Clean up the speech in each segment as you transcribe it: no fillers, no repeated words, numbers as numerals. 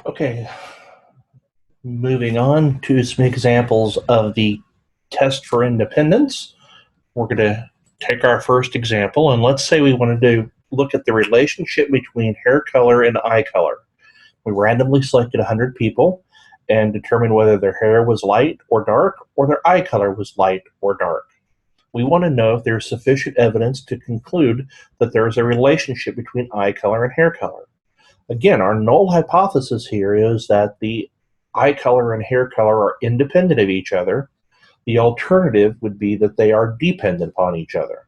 Okay, moving on to some examples of the test for independence. We're going to take our first example, and let's say we wanted to look at the relationship between hair color and eye color. We randomly selected 100 people and determined whether their hair was light or dark, or their eye color was light or dark. We want to know if there's sufficient evidence to conclude that there is a relationship between eye color and hair color. Again, our null hypothesis here is that the eye color and hair color are independent of each other. The alternative would be that they are dependent upon each other.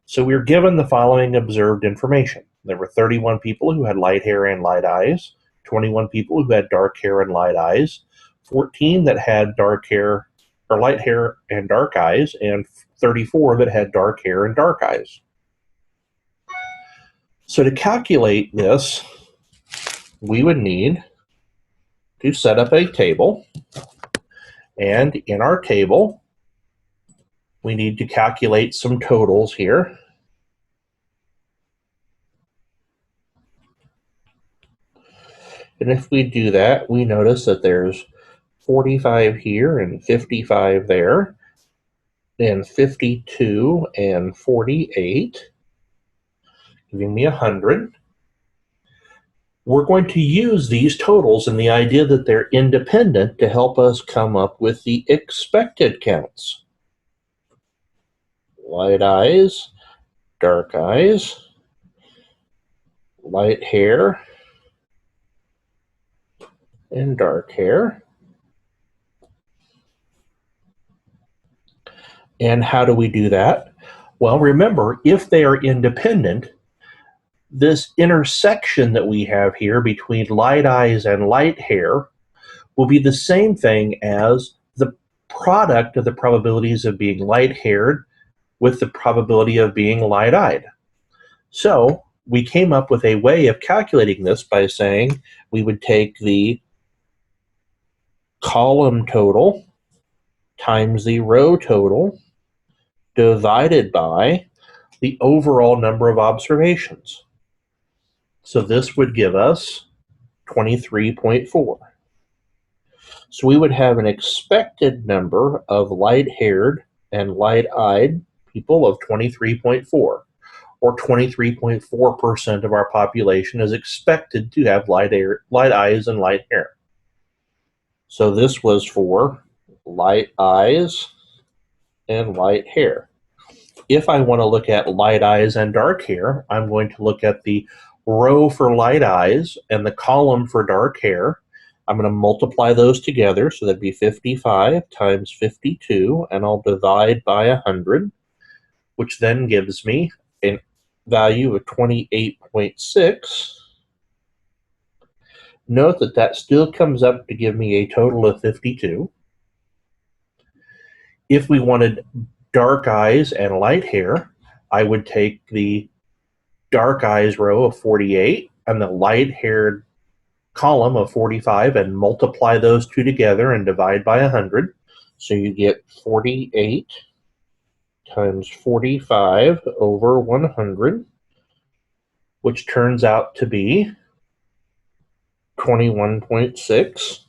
So we are given the following observed information. There were 31 people who had light hair and light eyes, 21 people who had dark hair and light eyes, 14 that had dark hair or light hair and dark eyes, and 34 that had dark hair and dark eyes. So to calculate this, we would need to set up a table. And in our table, we need to calculate some totals here. And if we do that, we notice that there's 45 here and 55 there, and 52 and 48, giving me 100. We're going to use these totals and the idea that they're independent to help us come up with the expected counts. Light eyes, dark eyes, light hair, and dark hair. And how do we do that? Well, remember, if they are independent, this intersection that we have here between light eyes and light hair will be the same thing as the product of the probabilities of being light-haired with the probability of being light-eyed. So we came up with a way of calculating this by saying we would take the column total times the row total divided by the overall number of observations. So this would give us 23.4. So we would have an expected number of light-haired and light-eyed people of 23.4, or 23.4% of our population is expected to have light eyes and light hair. So this was for light eyes and light hair. If I want to look at light eyes and dark hair, I'm going to look at the row for light eyes and the column for dark hair. I'm going to multiply those together, so that'd be 55 times 52, and I'll divide by 100, which then gives me a value of 28.6. Note that that still comes up to give me a total of 52. If we wanted dark eyes and light hair, I would take the dark eyes row of 48 and the light-haired column of 45 and multiply those two together and divide by 100. So you get 48 times 45 over 100, which turns out to be 21.6.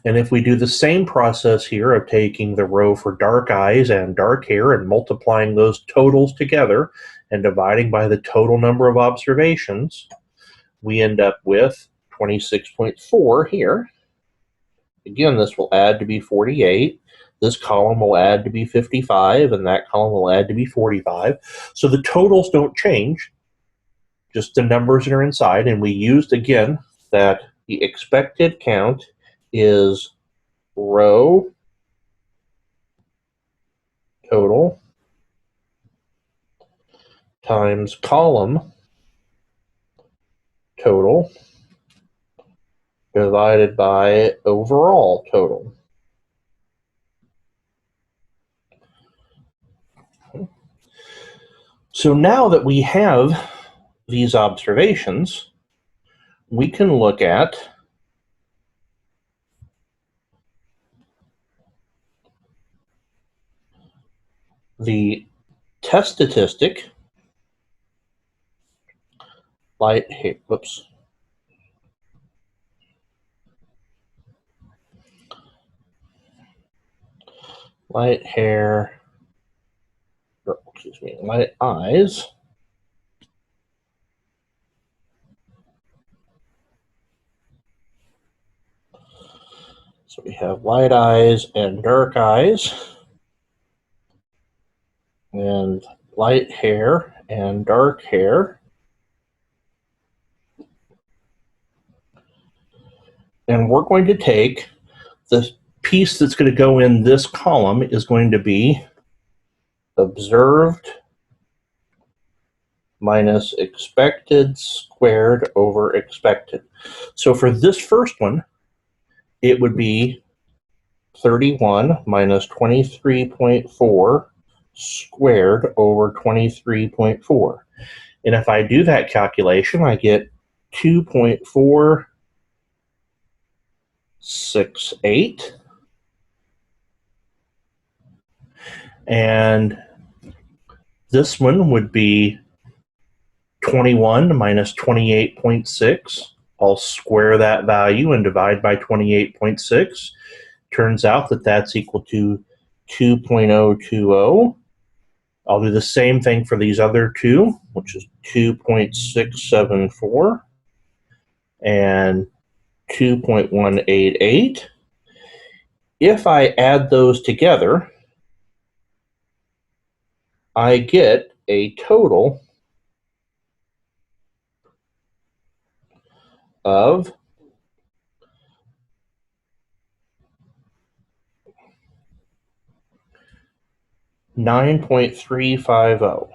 And if we do the same process here of taking the row for dark eyes and dark hair and multiplying those totals together and dividing by the total number of observations, we end up with 26.4 here. Again, this will add to be 48. This column will add to be 55, and that column will add to be 45. So the totals don't change, just the numbers that are inside. And we used, again, that the expected count is row total times column total divided by overall total. So now that we have these observations, we can look at the test statistic light, whoops, light hair, or, excuse me, light eyes. So we have light eyes and dark eyes, and light hair and dark hair. And we're going to take the piece that's going to go in this column is going to be observed minus expected squared over expected. So for this first one, it would be 31 minus 23.4 squared over 23.4. And if I do that calculation, I get 2.468. And this one would be 21 minus 28.6. I'll square that value and divide by 28.6. Turns out that that's equal to 2.020. I'll do the same thing for these other two, which is 2.674 and 2.188. If I add those together, I get a total of 9.350.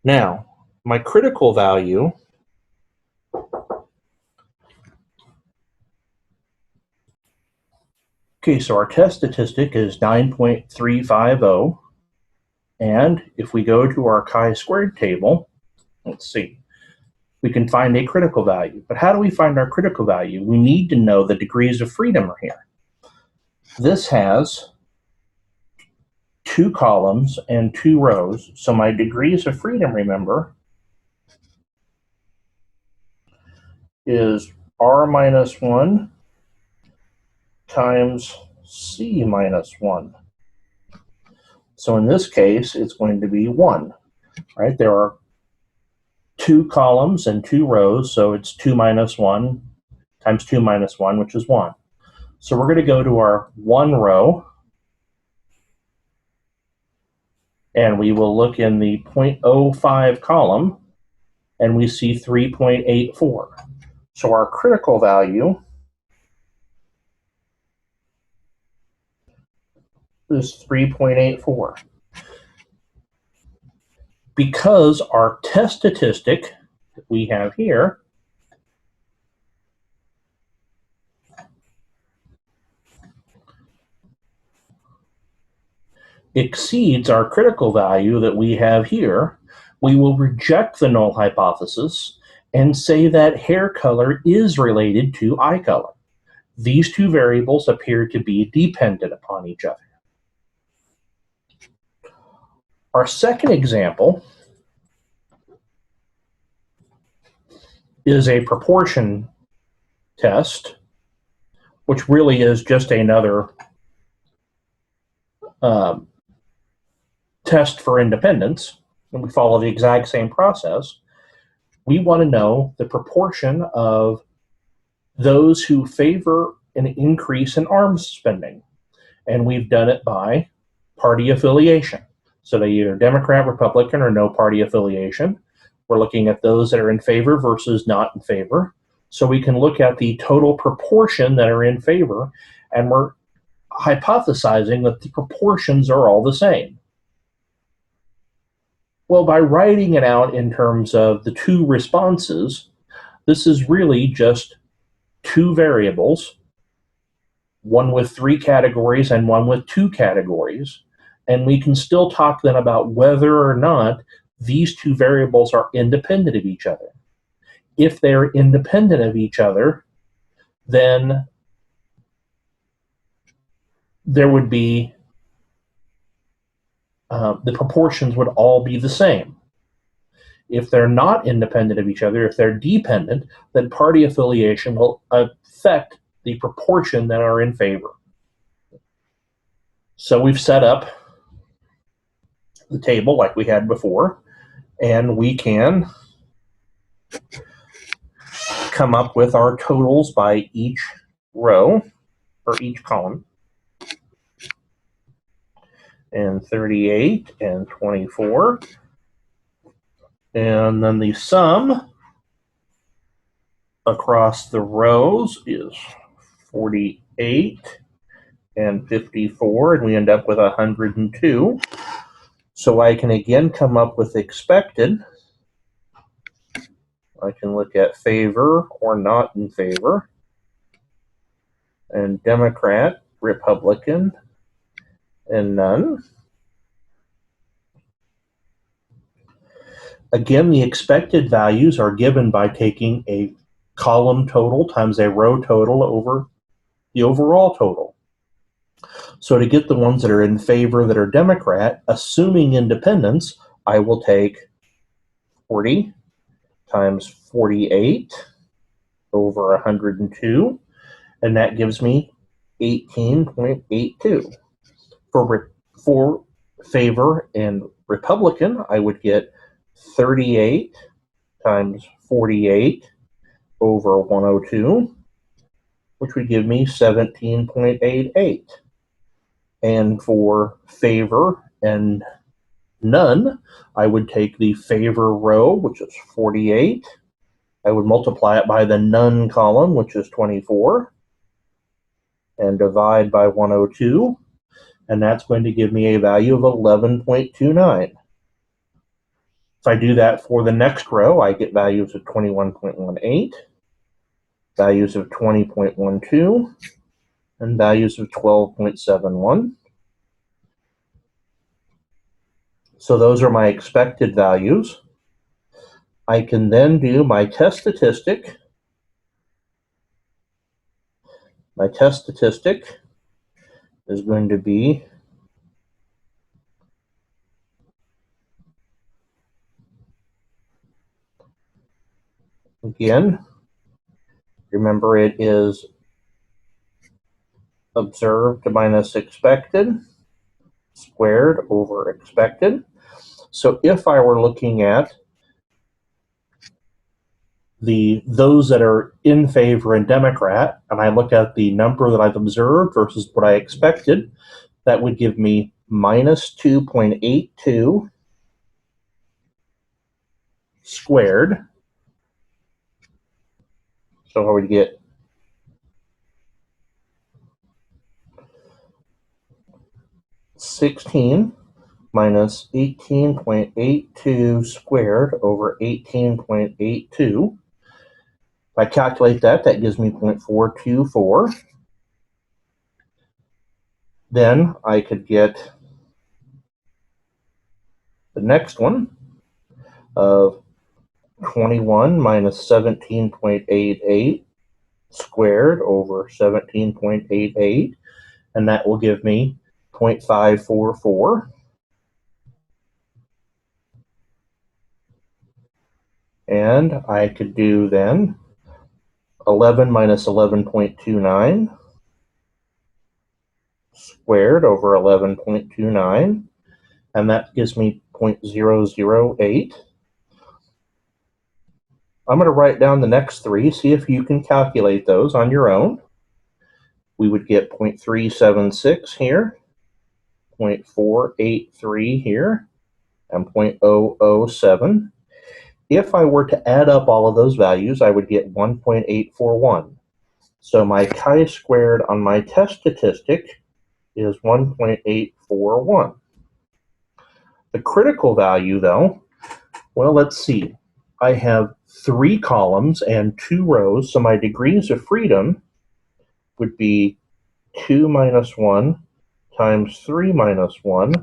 Now, my critical value so our test statistic is 9.350. And if we go to our chi-squared table, let's see, we can find a critical value. But how do we find our critical value? We need to know the degrees of freedom are here. This has 2 columns and 2 rows. So my degrees of freedom, remember, is R minus 1 times C minus 1. So in this case, it's going to be 1, right? There are 2 columns and 2 rows, so it's 2 minus 1 times 2 minus 1, which is 1. So we're going to go to our 1 row, and we will look in the 0.05 column, and we see 3.84. So our critical value is 3.84. Because our test statistic that we have here exceeds our critical value that we have here, we will reject the null hypothesis and say that hair color is related to eye color. These two variables appear to be dependent upon each other. Our second example is a proportion test, which really is just another test for independence, and we follow the exact same process. We want to know the proportion of those who favor an increase in arms spending, and we've done it by party affiliation. So they either Democrat, Republican, or no party affiliation. We're looking at those that are in favor versus not in favor. So we can look at the total proportion that are in favor, and we're hypothesizing that the proportions are all the same. Well, by writing it out in terms of the 2 responses, this is really just 2 variables, one with 3 categories and one with 2 categories. And we can still talk then about whether or not these 2 variables are independent of each other. If they're independent of each other, then there would be, the proportions would all be the same. If they're not independent of each other, if they're dependent, then party affiliation will affect the proportion that are in favor. So we've set up the table like we had before, and we can come up with our totals by each row or each column. And 38 and 24. And then the sum across the rows is 48 and 54, and we end up with 102. So I can again come up with expected. I can look at favor or not in favor, and Democrat, Republican, and none. Again, the expected values are given by taking a column total times a row total over the overall total. So to get the ones that are in favor that are Democrat, assuming independence, I will take 40 times 48 over 102, and that gives me 18.82. For favor and Republican, I would get 38 times 48 over 102, which would give me 17.88. And for favor and none, I would take the favor row, which is 48. I would multiply it by the none column, which is 24, and divide by 102, and that's going to give me a value of 11.29. If I do that for the next row, I get values of 21.18, values of 20.12, and values of 12.71. So those are my expected values. I can then do my test statistic. My test statistic is going to be again, remember it is observed minus expected squared over expected. So if I were looking at those that are in favor and Democrat, and I look at the number that I've observed versus what I expected, that would give me minus 2.82 squared. So I would get 16 minus 18.82 squared over 18.82. If I calculate that, that gives me 0.424. Then I could get the next one of 21 minus 17.88 squared over 17.88, and that will give me 0.544. And I could do then 11 minus 11.29 squared over 11.29, and that gives me 0.008. I'm going to write down the next three, see if you can calculate those on your own. We would get 0.376 here, 0.483 here, and 0.007. If I were to add up all of those values, I would get 1.841. So my chi-squared on my test statistic is 1.841. The critical value, though, well, let's see. I have 3 columns and 2 rows, so my degrees of freedom would be 2 minus 1 times 3 minus 1,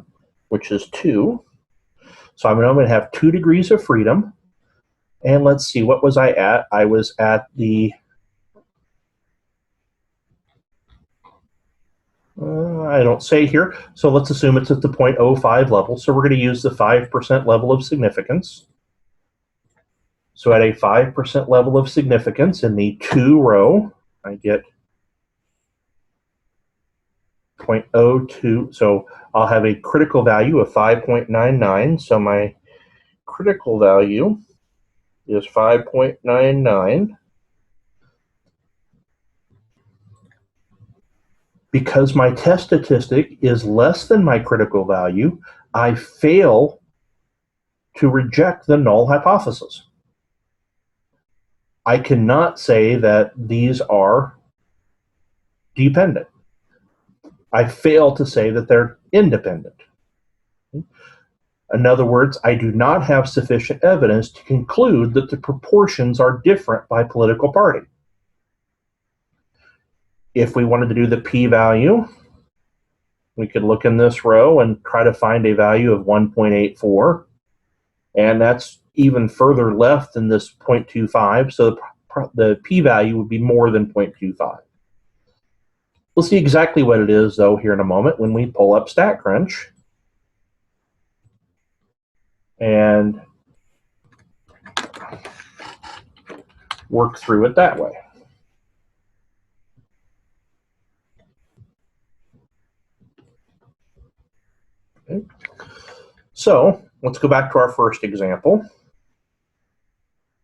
which is 2. So I'm going to have 2 degrees of freedom. And let's see, what was I at? I was at the I don't say here, so let's assume it's at the 0.05 level. So we're going to use the 5% level of significance. So at a 5% level of significance in the 2 row, I get 0.02. So I'll have a critical value of 5.99. So my critical value is 5.99. Because my test statistic is less than my critical value, I fail to reject the null hypothesis. I cannot say that these are dependent. I fail to say that they're independent. In other words, I do not have sufficient evidence to conclude that the proportions are different by political party. If we wanted to do the p-value, we could look in this row and try to find a value of 1.84, and that's even further left than this 0.25, so the p-value would be more than 0.25. We'll see exactly what it is, though, here in a moment when we pull up StatCrunch and work through it that way. Okay. So let's go back to our first example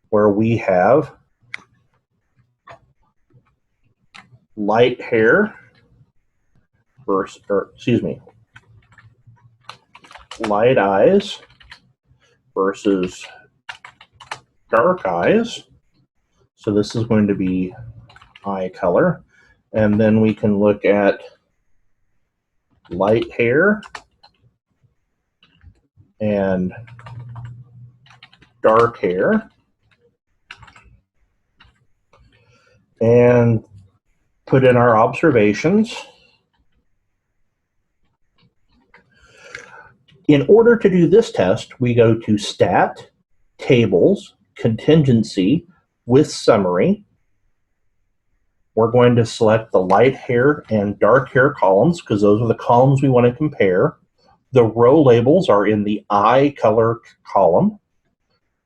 where we have light hair versus, light eyes versus dark eyes. So this is going to be eye color. And then we can look at light hair and dark hair. And put in our observations. In order to do this test, we go to Stat, Tables, Contingency, with Summary. We're going to select the light hair and dark hair columns because those are the columns we want to compare. The row labels are in the eye color column.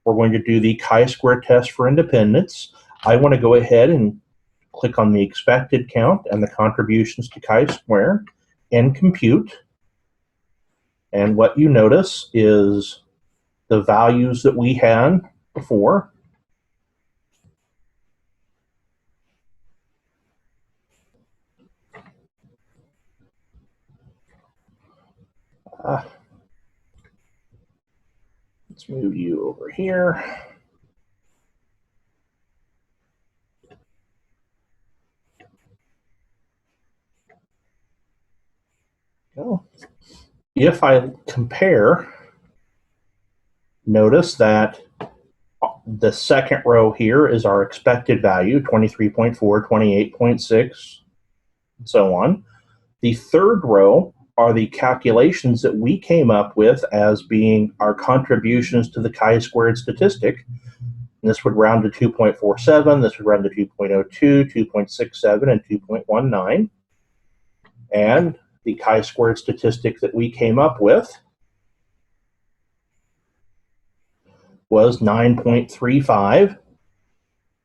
We're going to do the chi-square test for independence. I want to go ahead and click on the expected count and the contributions to chi-square and compute. And what you notice is the values that we had before. Let's move you over here. If I compare, notice that the second row here is our expected value, 23.4, 28.6, and so on. The third row are the calculations that we came up with as being our contributions to the chi-squared statistic. And this would round to 2.47, this would round to 2.02, 2.67, and 2.19. And the chi-squared statistic that we came up with was 9.35,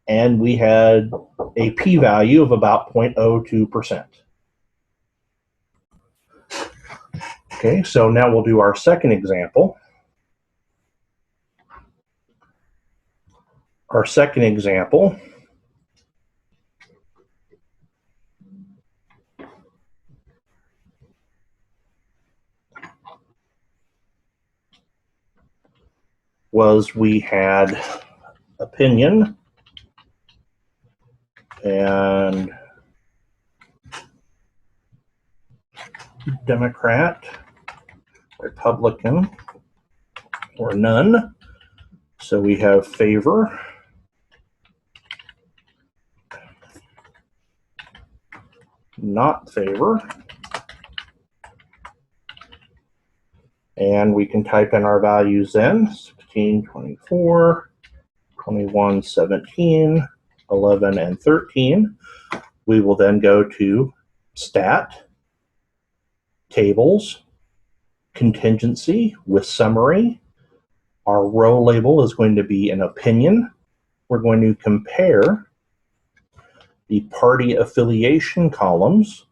and we had a p-value of about 0.02%. Okay, so now we'll do our second example. Our second example was we had opinion and Democrat, Republican, or none. So we have favor, not favor, and we can type in our values then, 16, 24, 21, 17, 11, and 13. We will then go to Stat, Tables, Contingency with Summary. Our row label is going to be an opinion. We're going to compare the party affiliation columns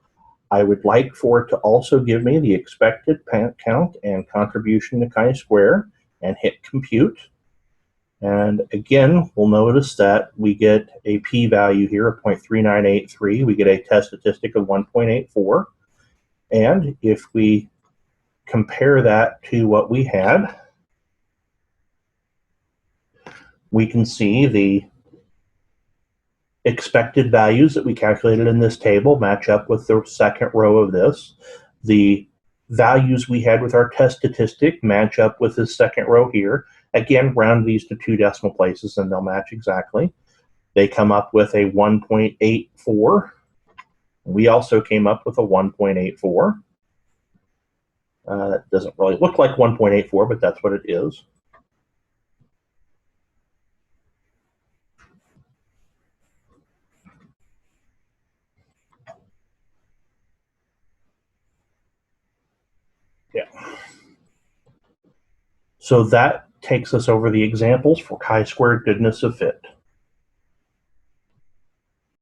I would like for it to also give me the expected count and contribution to chi-square, and hit compute. And again, we'll notice that we get a p-value here of 0.3983. We get a test statistic of 1.84. And if we compare that to what we had, we can see the expected values that we calculated in this table match up with the second row of this. The values we had with our test statistic match up with this second row here. Again, round these to 2 decimal places and they'll match exactly. They come up with a 1.84. We also came up with a 1.84. It doesn't really look like 1.84, but that's what it is. Yeah. So that takes us over the examples for chi-squared goodness of fit.